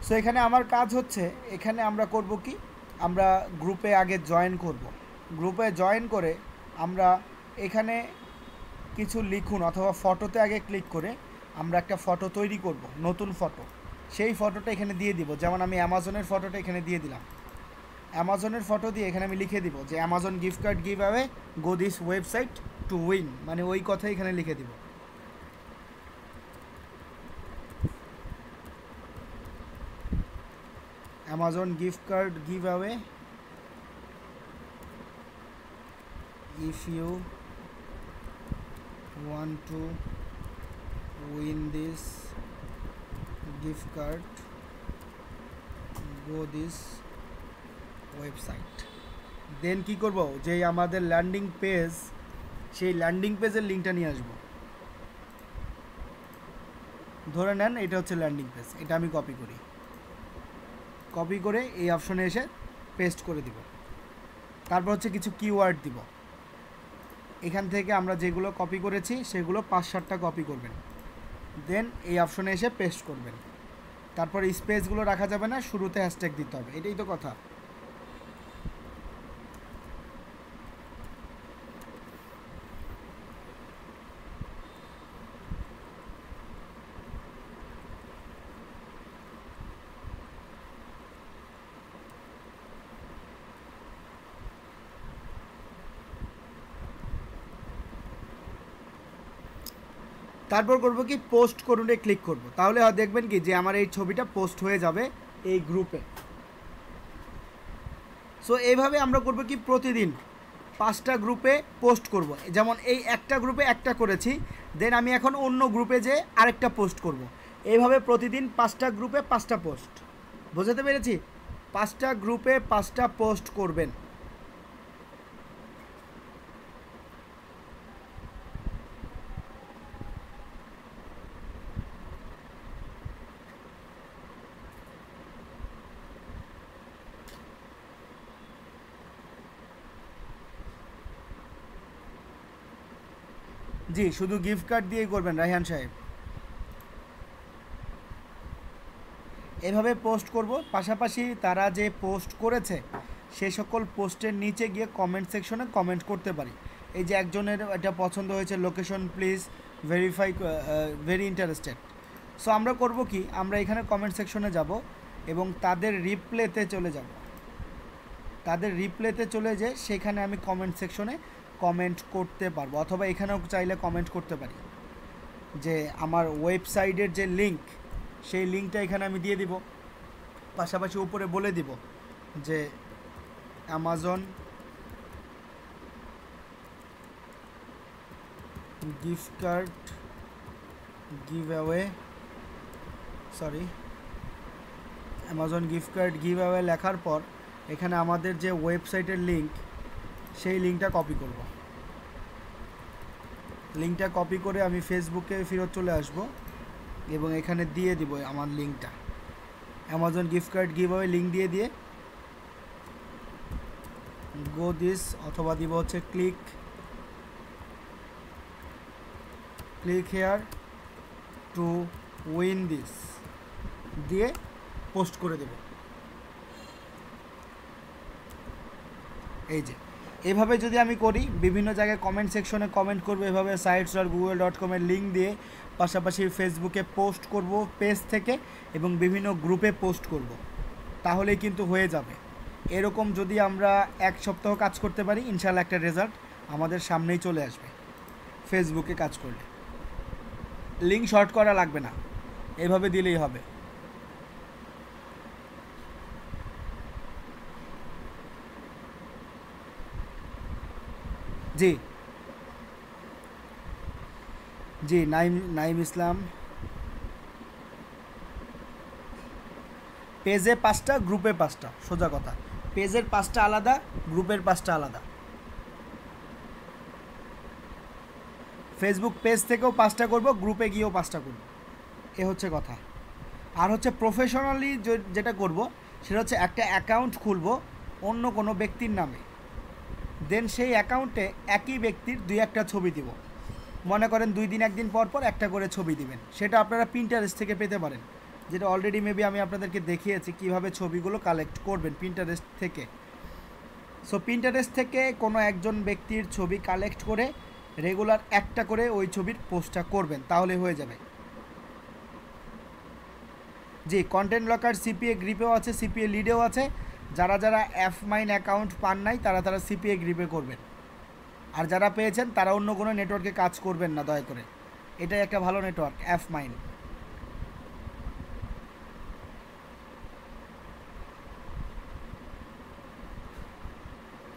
সো এখানে আমার কাজ হচ্ছে, এখানে আমরা করব কি, আমরা গ্রুপে আগে জয়েন করব। গ্রুপে জয়েন করে আমরা এখানে কিছু লিখুন, অথবা ফটোতে আগে ক্লিক করে আমরা একটা ফটো তৈরি করব, নতুন ফটো। সেই ফটোটা এখানে দিয়ে দিব। যেমন আমি অ্যামাজনের ফটোটা এখানে দিয়ে দিলাম। অ্যামাজনের ফটো দিয়ে এখানে আমি লিখে দিব যে Amazon gift card give away, go this website to win, মানে ওই কথাই এখানে লিখে দিব। Amazon gift card give away, if you want to win this gift card, go this website। Then কি করব, যে আমাদের ল্যান্ডিং পেজ, সেই ল্যান্ডিং পেজের লিঙ্কটা নিয়ে আসব। ধরে নেন এটা হচ্ছে ল্যান্ডিং পেজ, এটা আমি কপি করে এই অপশনে এসে পেস্ট করে দিব। তারপর হচ্ছে কিছু কিওয়ার্ড দিব। এখান থেকে আমরা যেগুলো কপি করেছি সেগুলো 5-7টা কপি করবেন, দেন এই অপশনে এসে পেস্ট করবেন। তারপর স্পেসগুলো রাখা যাবে না, শুরুতে হ্যাশট্যাগ দিতে হবে, এটাই তো কথা। তারপর করব কি, পোস্ট করুনে ক্লিক করব। তাহলে দেখবেন কি যে আমার এই ছবিটা পোস্ট হয়ে যাবে এই গ্রুপে। সো এইভাবে আমরা করব কি, প্রতিদিন 5টা গ্রুপে পোস্ট করব। যেমন এই একটা গ্রুপে একটা করেছি, দেন আমি এখন অন্য গ্রুপে যে আরেকটা পোস্ট করব। এইভাবে প্রতিদিন 5টা গ্রুপে 5টা পোস্ট। বুঝতে পেরেছি? 5টা গ্রুপে 5টা পোস্ট করবেন। জি, শুধু গিফট কার্ড দিয়েই করবেন রায়হান সাহেব। এভাবে পোস্ট করব, পাশাপাশি তারা যে পোস্ট করেছে সে সকল পোস্টের নিচে গিয়ে কমেন্ট সেকশনে কমেন্ট করতে পারি। এই যে একজনের এটা পছন্দ হয়েছে, location please verify, very interested. So আমরা করব কি, আমরা এখানে কমেন্ট সেকশনে যাব এবং তাদের রিপ্লেতে চলে যাব। তাদের রিপ্লেতে চলে যেয়ে সেখানে আমি কমেন্ট সেকশনে কমেন্ট করতে পারবো, অথবা এখানেও চাইলে কমেন্ট করতে পারি যে আমার ওয়েবসাইটের যে লিঙ্ক, সেই লিঙ্কটা এখানে আমি দিয়ে দিব। পাশাপাশি উপরে বলে দিব যে Amazon gift card giveaway, Amazon gift card giveaway লেখার পর এখানে আমাদের যে ওয়েবসাইটের লিঙ্ক, সেই লিঙ্কটা কপি করব। লিঙ্কটা কপি করে আমি ফেসবুকে ফেরত চলে আসব এবং এখানে দিয়ে দিব আমার লিঙ্কটা, Amazon gift card giveaway link দিয়ে গো দিস, অথবা দিব হচ্ছে click here to win this দিয়ে পোস্ট করে দেব। এই যে এভাবে যদি আমি করি, বিভিন্ন জায়গায় কমেন্ট সেকশনে কমেন্ট করবো, এভাবে sites.google.com-এর লিঙ্ক দিয়ে, পাশাপাশি ফেসবুকে পোস্ট করব পেজ থেকে এবং বিভিন্ন গ্রুপে পোস্ট করব, তাহলেই কিন্তু হয়ে যাবে। এরকম যদি আমরা 1 সপ্তাহ কাজ করতে পারি, ইনশাআল্লাহ একটা রেজাল্ট আমাদের সামনেই চলে আসবে। ফেসবুকে কাজ করলে লিঙ্ক শর্ট করা লাগবে না, এভাবে দিলেই হবে। জি জি, নাইম ইসলাম। পেজে 5টা, গ্রুপে 5টা, সোজা কথা। পেজের 5টা আলাদা, গ্রুপের 5টা আলাদা। ফেসবুক পেজ থেকেও 5টা করব, গ্রুপে গিয়েও 5টা করব, এ হচ্ছে কথা। আর হচ্ছে প্রফেশনালি যেটা করব সেটা হচ্ছে একটা অ্যাকাউন্ট খুলব অন্য কোনো ব্যক্তির নামে, দেন সেই অ্যাকাউন্টে একই ব্যক্তির 2-1টা ছবি দিব। মনে করেন 2 দিন 1 দিন পর পর একটা করে ছবি দিবেন, সেটা আপনারা পিন্টারেস্ট থেকে পেতে পারেন, যেটা অলরেডি মেবি আমি আপনাদেরকে দেখিয়েছি কীভাবে ছবিগুলো কালেক্ট করবেন পিন্টারেস্ট থেকে। সো পিন্টারেস্ট থেকে কোনো একজন ব্যক্তির ছবি কালেক্ট করে রেগুলার একটা করে ওই ছবির পোস্টটা করবেন, তাহলে হয়ে যাবে। জি, কন্টেন্ট লকার সিপিএ গ্রিপেও আছে, সিপিএ লিডেও আছে। যারা অ্যাফমাইন অ্যাকাউন্ট পান নাই তারা সিপিএ গ্রিপে করবেন, আর যারা পেয়েছেন তারা অন্য কোনো নেটওয়ার্কে কাজ করবেন না দয়া করে। এটাই একটা ভালো নেটওয়ার্ক, অ্যাফমাইন।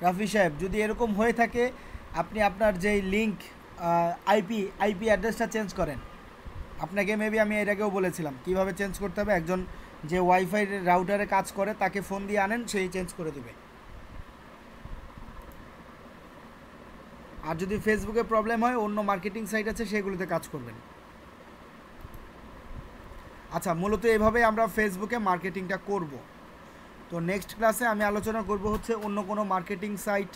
রাফি সাহেব, যদি এরকম হয়ে থাকে, আপনি আপনার যেই লিঙ্ক আইপি অ্যাড্রেসটা চেঞ্জ করেন। আপনাকে মেবি আমি এর আগেও বলেছিলাম কীভাবে চেঞ্জ করতে হবে। একজন যে ওয়াইফাই রাউটারে কাজ করে তাকে ফোন দিয়ে আনেন, সেই চেঞ্জ করে দেবে। আর যদি ফেসবুকে প্রবলেম হয়, অন্য মার্কেটিং সাইট আছে সেগুলোতে কাজ করবেন। আচ্ছা, মূলত এভাবে আমরা ফেসবুকে মার্কেটিংটা করব। তো নেক্সট ক্লাসে আমি আলোচনা করব হচ্ছে অন্য কোনো মার্কেটিং সাইট,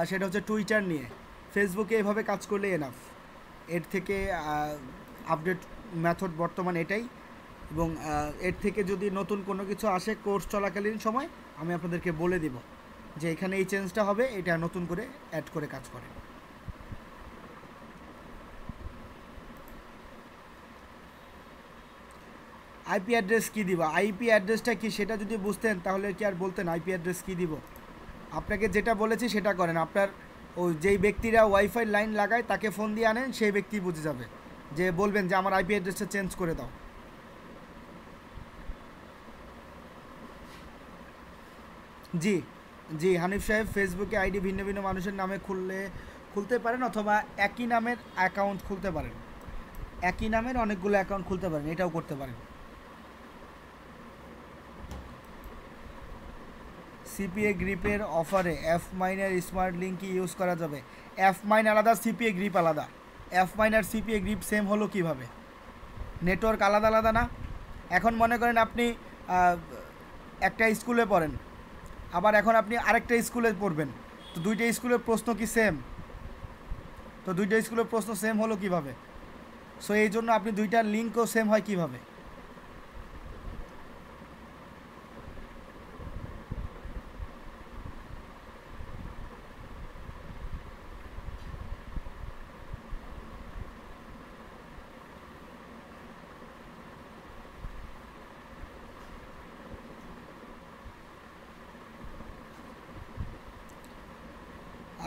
সেটা হচ্ছে টুইটার নিয়ে। ফেসবুকে এভাবে কাজ করলে এনাফ, এর থেকে আপডেট মেথড বর্তমান এটাই। এবং এর থেকে যদি নতুন কোনো কিছু আসে কোর্স চলাকালীন সময়, আমি আপনাদেরকে বলে দিব যে এখানে এই চেঞ্জটা হবে, এটা নতুন করে অ্যাড করে কাজ করে। আইপি অ্যাড্রেস কী দিবা, আইপি অ্যাড্রেসটা কি সেটা যদি বুঝতেন তাহলে কি আর বলতেন আইপি অ্যাড্রেস কী দিব। আপনাকে যেটা বলেছি সেটা করেন। আপনার ওই যেই ব্যক্তিরা ওয়াইফাই লাইন লাগায় তাকে ফোন দিয়ে আনেন, সেই ব্যক্তি বুঝে যাবে, যে বলবেন যে আমার আইপি অ্যাড্রেসটা চেঞ্জ করে দাও। জি জি, হানিফ সাহেব, ফেসবুকে আইডি ভিন্ন ভিন্ন মানুষের নামে খুলতে পারেন, অথবা একই নামের অ্যাকাউন্ট খুলতে পারেন। একই নামের অনেকগুলো অ্যাকাউন্ট খুলতে পারেন, এটাও করতে পারেন। সিপিএ গ্রিপের অফারে এফ মাইনের স্মার্ট লিঙ্ক কি ইউজ করা যাবে? এফ মাইন আলাদা, সিপিএ গ্রিপ আলাদা। এফ মাইন আর সিপিএ গ্রিপ সেম হলো কিভাবে? নেটওয়ার্ক আলাদা আলাদা না? এখন মনে করেন আপনি একটা স্কুলে পড়েন, আবার এখন আপনি আরেকটা স্কুলে পড়বেন, তো দুইটা স্কুলের প্রশ্ন কি সেম? তো দুইটা স্কুলের প্রশ্ন সেম হলো কিভাবে? সো এই জন্য আপনি দুইটার লিঙ্কও সেম হয় কিভাবে?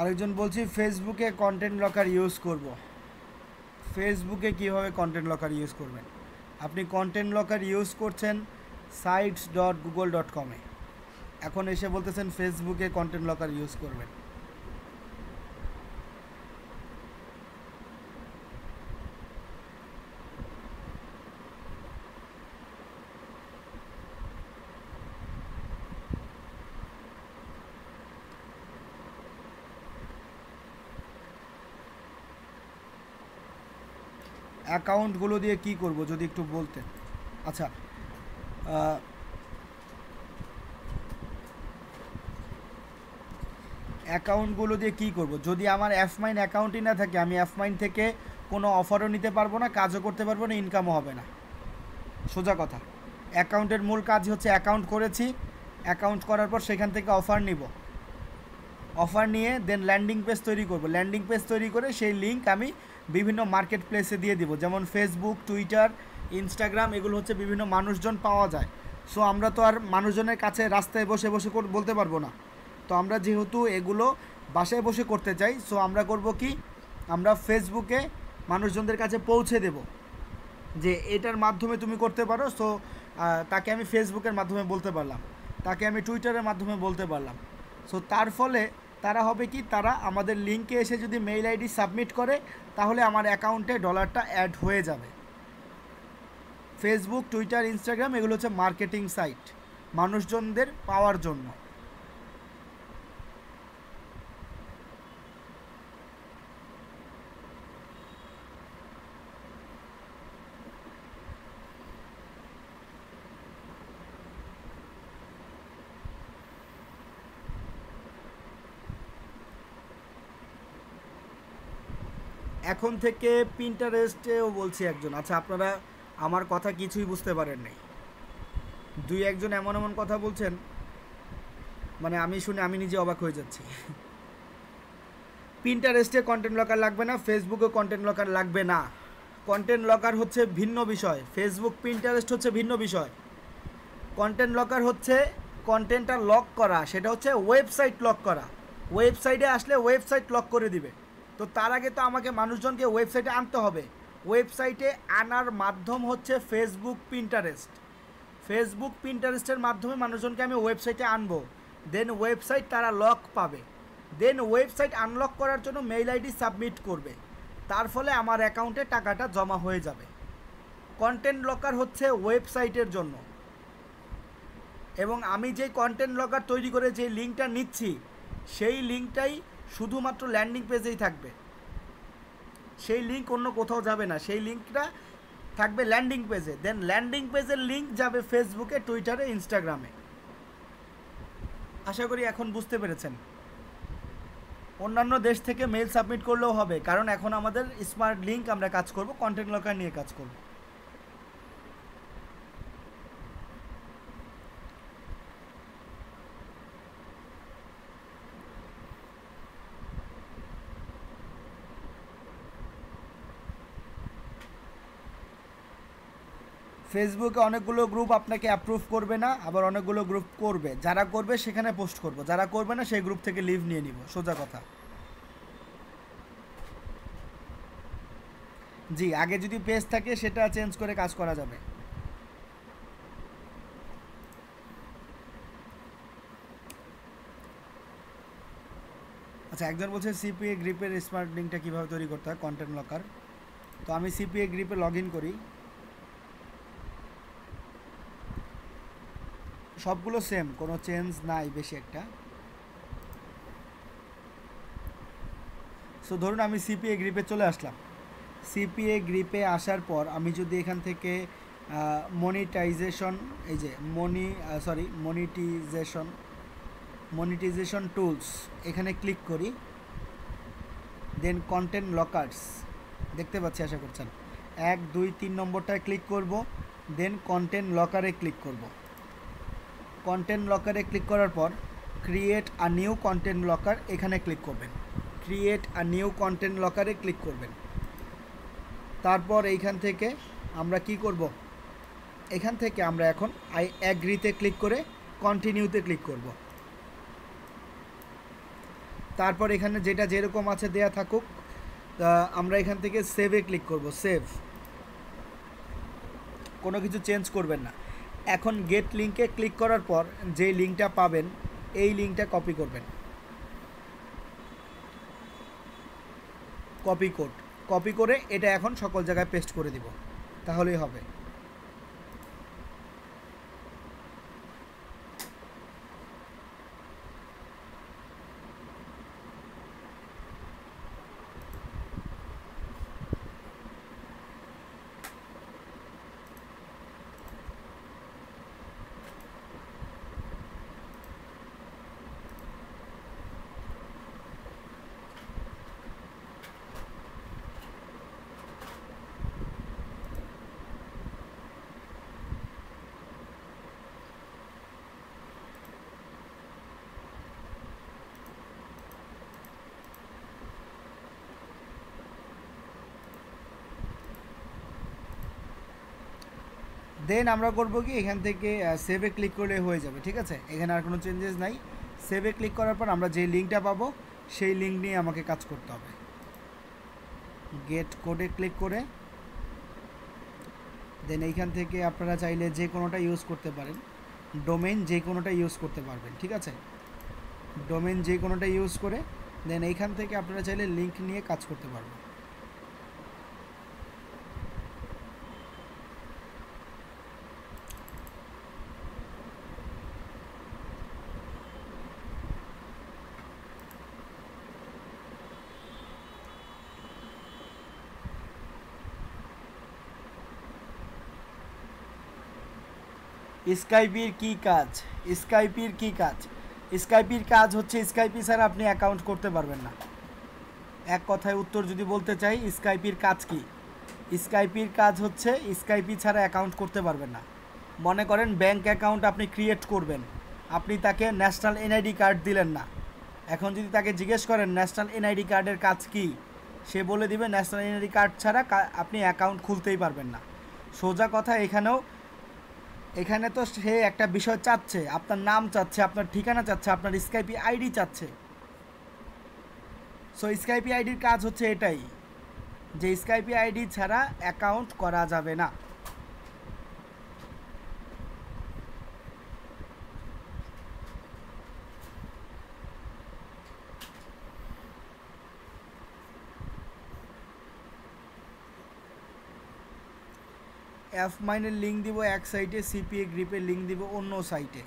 আরেকজন বলছি ফেসবুকে কন্টেন্ট লকার ইউজ করব। ফেসবুকে কীভাবে কন্টেন্ট লকার ইউজ করবেন? আপনি কন্টেন্ট লকার ইউজ করছেন sites.google.com-এ, এখন এসে বলতেছেন ফেসবুকে কন্টেন্ট লকার ইউজ করবেন। অ্যাকাউন্টগুলো দিয়ে কি করব যদি একটু বলতেন। আচ্ছা, অ্যাকাউন্টগুলো দিয়ে কি করব? যদি আমার এফমাইন অ্যাকাউন্টই না থাকে, আমি এফমাইন থেকে কোনো অফারও নিতে পারবো না, কাজও করতে পারবো না, ইনকামও হবে না। সোজা কথা। অ্যাকাউন্টের মূল কাজ হচ্ছে অ্যাকাউন্ট করেছি, অ্যাকাউন্ট করার পর সেখান থেকে অফার নিব, অফার নিয়ে দেন ল্যান্ডিং পেজ তৈরি করব, ল্যান্ডিং পেজ তৈরি করে সেই লিঙ্ক আমি বিভিন্ন মার্কেট প্লেসে দিয়ে দিব, যেমন ফেসবুক, টুইটার, ইনস্টাগ্রাম, এগুলো হচ্ছে বিভিন্ন মানুষজন পাওয়া যায়। সো আমরা তো আর মানুষজনের কাছে রাস্তায় বসে বসে বলতে পারবো না। তো আমরা যেহেতু এগুলো বাসায় বসে করতে চাই, সো আমরা করব কি, আমরা ফেসবুকে মানুষজনদের কাছে পৌঁছে দেব যে এটার মাধ্যমে তুমি করতে পারো। সো তাকে আমি ফেসবুকের মাধ্যমে বলতে পারলাম, তাকে আমি টুইটারের মাধ্যমে বলতে পারলাম। সো তার ফলে তারা হবে কি, তারা আমাদের লিঙ্কে এসে যদি মেইল আইডি সাবমিট করে, তাহলে আমার অ্যাকাউন্টে ডলারটা অ্যাড হয়ে যাবে। ফেসবুক, টুইটার, ইনস্টাগ্রাম এগুলো হচ্ছে মার্কেটিং সাইট মানুষজনদের পাওয়ার জন্য। এখন থেকে পিন্টারেস্টেও বলছি একজন। আচ্ছা, আপনারা আমার কথা কিছুই বুঝতে পারেন নাই, দুই একজন এমন এমন কথা বলছেন, মানে আমি শুনে আমি নিজে অবাক হয়ে যাচ্ছি। পিন্টারেস্টে কন্টেন্ট লকার লাগবে না, ফেসবুকে কন্টেন্ট লকার লাগবে না। কন্টেন্ট লকার হচ্ছে ভিন্ন বিষয়, ফেসবুক, পিন্টারেস্ট হচ্ছে ভিন্ন বিষয়। কন্টেন্ট লকার হচ্ছে কন্টেন্টটা লক করা, সেটা হচ্ছে ওয়েবসাইট লক করা। ওয়েবসাইটে আসলে ওয়েবসাইট লক করে দিবে, তো তার আগে তো আমাকে মানুষজনকে ওয়েবসাইটে আনতে হবে। ওয়েবসাইটে আনার মাধ্যম হচ্ছে ফেসবুক, পিন্টারেস্ট। ফেসবুক, পিন্টারেস্টের মাধ্যমে মানুষজনকে আমি ওয়েবসাইটে আনবো, দেন ওয়েবসাইট তারা লক পাবে, দেন ওয়েবসাইট আনলক করার জন্য মেইল আইডি সাবমিট করবে, তার ফলে আমার অ্যাকাউন্টে টাকাটা জমা হয়ে যাবে। কন্টেন্ট লকার হচ্ছে ওয়েবসাইটের জন্য, এবং আমি যে কন্টেন্ট লকার তৈরি করে যে লিঙ্কটা নিচ্ছি, সেই লিঙ্কটাই শুধুমাত্র ল্যান্ডিং পেজেই থাকবে, সেই লিঙ্ক অন্য কোথাও যাবে না, সেই লিঙ্কটা থাকবে ল্যান্ডিং পেজে, দেন ল্যান্ডিং পেজের লিঙ্ক যাবে ফেসবুকে, টুইটারে, ইনস্টাগ্রামে। আশা করি এখন বুঝতে পেরেছেন। অন্যান্য দেশ থেকে মেইল সাবমিট করলেও হবে, কারণ এখন আমাদের স্মার্ট লিঙ্ক আমরা কাজ করব, কন্টেন্ট লকার নিয়ে কাজ করব। ফেসবুকে অনেকগুলো গ্রুপ আপনাকে অ্যাপ্রুভ করবে না, আবার অনেকগুলো গ্রুপ করবে, যারা করবে সেখানে পোস্ট করব, যারা করবে না সেই গ্রুপ থেকে লিভ নিয়ে নিব, সোজা কথা। জি, আগে যদি পেজ থাকে সেটা চেঞ্জ করে কাজ করা যাবে। আচ্ছা, একজন বলছে সিপিএ গ্রিপের স্মার্ট লিঙ্কটা কীভাবে তৈরি করতে হয়, কন্টেন্ট লকার। তো আমি সিপিএ গ্রিপে লগ ইন করি, সবগুলো সেম, কোনো চেঞ্জ নাই বেশি একটা। সো ধরুন আমি সিপিএ গ্রিপে চলে আসলাম। সিপিএ গ্রিপে আসার পর আমি যদি এখান থেকে মনিটাইজেশন, এই যে মনিটাইজেশন টুলস এখানে ক্লিক করি, দেন কন্টেন্ট লকার্স দেখতে পাচ্ছি আশা করছেন, 1 2 3 নম্বরটায় ক্লিক করব, দেন কন্টেন্ট লকারে ক্লিক করব। কন্টেন্ট লকারে ক্লিক করার পর create a new content locker এখানে ক্লিক করবেন। ক্রিয়েট আ নিউ কন্টেন্ট লকারে ক্লিক করবেন। তারপর এইখান থেকে আমরা কি করব, এখান থেকে আমরা এখন আই অ্যাগ্রিতে ক্লিক করে কন্টিনিউতে ক্লিক করব। তারপর এখানে যেটা যেরকম আছে দেয়া থাকুক, আমরা এখান থেকে সেভে ক্লিক করব। সেভ, কোনো কিছু চেঞ্জ করবেন না। এখন গেট লিঙ্কে ক্লিক করার পর যে লিঙ্কটা পাবেন এই লিঙ্কটা কপি করবেন, কপি করে এটা এখন সকল জায়গায় পেস্ট করে দিব, তাহলেই হবে। দেন আমরা করব কি, এখান থেকে সেভে ক্লিক করলে হয়ে যাবে, ঠিক আছে, এখানে আর কোনো চেঞ্জেস নাই। সেভে ক্লিক করার পর আমরা যে লিঙ্কটা পাবো সেই লিঙ্ক নিয়ে আমাকে কাজ করতে হবে। গেট কোডে ক্লিক করে দেন এইখান থেকে আপনারা চাইলে যে কোনোটা ইউজ করতে পারেন, ডোমেইন যে কোনোটা ইউজ করতে পারবেন, ঠিক আছে, ডোমেইন যে কোনোটা ইউজ করে দেন এইখান থেকে আপনারা চাইলে লিঙ্ক নিয়ে কাজ করতে পারবেন। স্কাইপির কি কাজ? স্কাইপির কি কাজ? স্কাইপির কাজ হচ্ছে স্কাইপি ছাড়া আপনি অ্যাকাউন্ট করতে পারবেন না। এক কথায় উত্তর যদি বলতে চাই, স্কাইপির কাজ কি? স্কাইপির কাজ হচ্ছে স্কাইপি ছাড়া অ্যাকাউন্ট করতে পারবেন না। মনে করেন ব্যাংক অ্যাকাউন্ট আপনি ক্রিয়েট করবেন, আপনি তাকে ন্যাশনাল এনআইডি কার্ড দিলেন না, এখন যদি তাকে জিজ্ঞেস করেন ন্যাশনাল এনআইডি কার্ডের কাজ কি, সে বলে দিবে ন্যাশনাল এনআইডি কার্ড ছাড়া আপনি অ্যাকাউন্ট খুলতেই পারবেন না। সোজা কথা, এখানে তো সে একটা বিষয় চাচ্ছে, আপনার নাম চাচ্ছে, আপনার ঠিকানা চাচ্ছে, আপনার স্কাইপি আইডি চাচ্ছে। সো স্কাইপি আইডির কাজ হচ্ছে এটাই, যে স্কাইপি আইডি ছাড়া অ্যাকাউন্ট করা যাবে না। এফ মাইনের লিঙ্ক দিব এক সাইটে, সিপিএ গ্রিপের লিঙ্ক দিব অন্য সাইটে।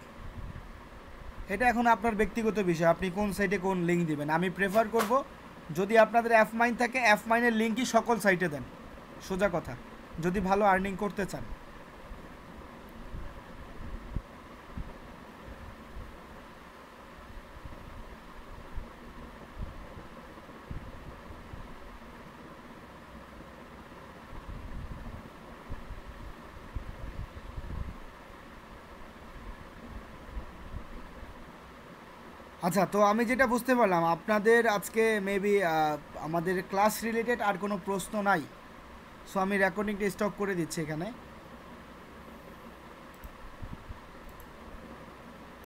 এটা এখন আপনার ব্যক্তিগত বিষয়, আপনি কোন সাইটে কোন লিঙ্ক দিবেন। আমি প্রেফার করব যদি আপনাদের এফ মাইন থাকে, এফ মাইনের লিঙ্কই সকল সাইটে দেন, সোজা কথা, যদি ভালো আর্নিং করতে চান। আচ্ছা, তো আমি যেটা বুঝতে পারলাম আপনাদের আজকে মেবি আমাদের ক্লাস রিলেটেড আর কোনো প্রশ্ন নাই। সো আমি রেকর্ডিংটা স্টপ করে দিচ্ছি এখানে।